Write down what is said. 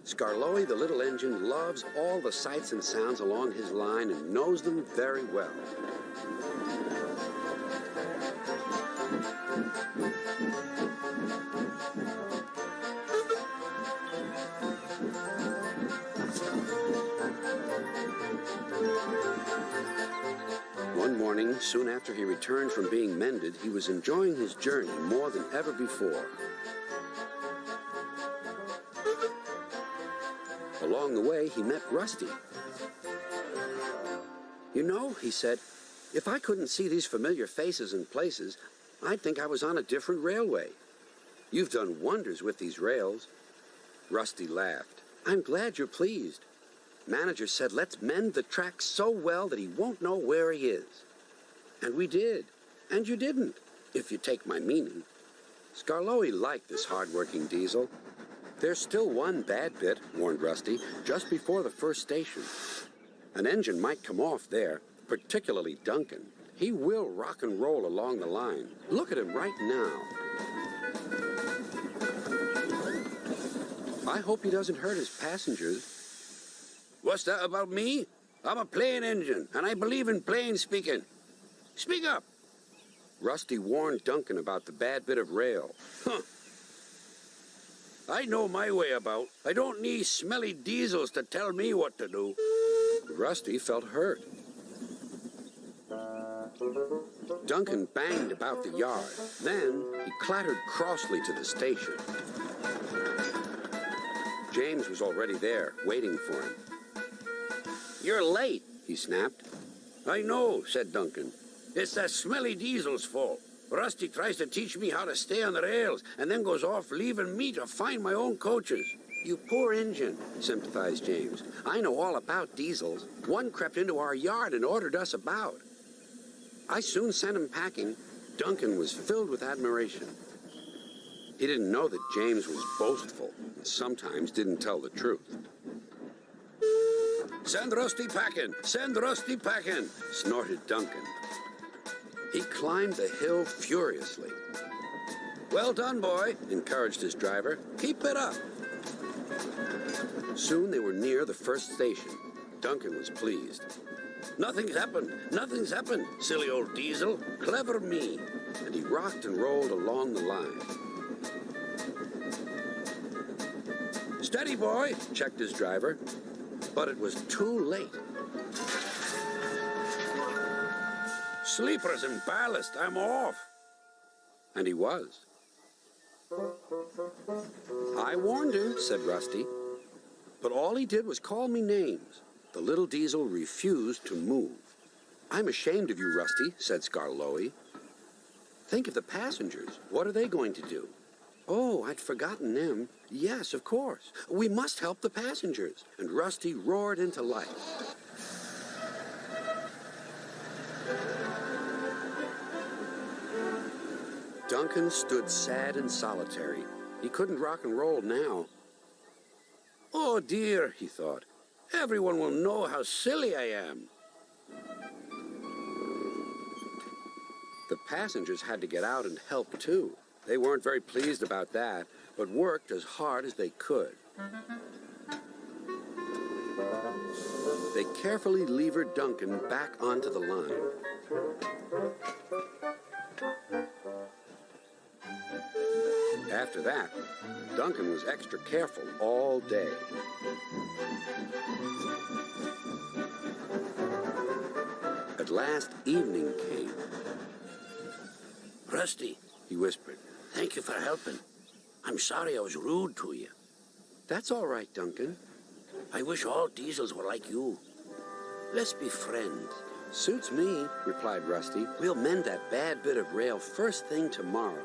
Skarloey, the little engine, loves all the sights and sounds along his line and knows them very well. One morning, soon after he returned from being mended, he was enjoying his journey more than ever before. Along the way, he met Rusty. "You know," he said, "if I couldn't see these familiar faces and places, I'd think I was on a different railway. You've done wonders with these rails." Rusty laughed. "I'm glad you're pleased. Manager said, let's mend the track so well that he won't know where he is. And we did. And you didn't, if you take my meaning." Skarloey liked this hard-working diesel. "There's still one bad bit," warned Rusty, "just before the first station. An engine might come off there, particularly Duncan. He will rock and roll along the line. Look at him right now. I hope he doesn't hurt his passengers." "What's that about me? I'm a plain engine, and I believe in plain speaking. Speak up." Rusty warned Duncan about the bad bit of rail. "Huh. I know my way about. I don't need smelly diesels to tell me what to do." Rusty felt hurt. Duncan banged about the yard. Then he clattered crossly to the station. James was already there, waiting for him. "You're late," he snapped. "I know," said Duncan. "It's that smelly diesel's fault. Rusty tries to teach me how to stay on the rails and then goes off leaving me to find my own coaches." "You poor engine," sympathized James. "I know all about diesels. One crept into our yard and ordered us about." I soon sent him packing. Duncan was filled with admiration. He didn't know that James was boastful and sometimes didn't tell the truth. "Send Rusty packing! Send Rusty packing!" snorted Duncan. He climbed the hill furiously. "Well done, boy," encouraged his driver. "Keep it up." Soon they were near the first station. Duncan was pleased. "Nothing's happened. Nothing's happened, silly old diesel. Clever me." And he rocked and rolled along the line. "Steady, boy," checked his driver. But it was too late. "Sleepers and ballast, I'm off." And he was. "I warned him," said Rusty. But all he did was call me names. The little diesel refused to move. "I'm ashamed of you, Rusty," said Skarloey. "Think of the passengers. What are they going to do?" "Oh, I'd forgotten them. Yes, of course. We must help the passengers." And Rusty roared into life. Duncan stood sad and solitary. He couldn't rock and roll now. "Oh dear," he thought. "Everyone will know how silly I am." The passengers had to get out and help too. They weren't very pleased about that, but worked as hard as they could. They carefully levered Duncan back onto the line. After that, Duncan was extra careful all day. At last, evening came. "Rusty," he whispered, "thank you for helping. I'm sorry I was rude to you." "That's all right, Duncan." "I wish all diesels were like you. Let's be friends." "Suits me," replied Rusty. "We'll mend that bad bit of rail first thing tomorrow."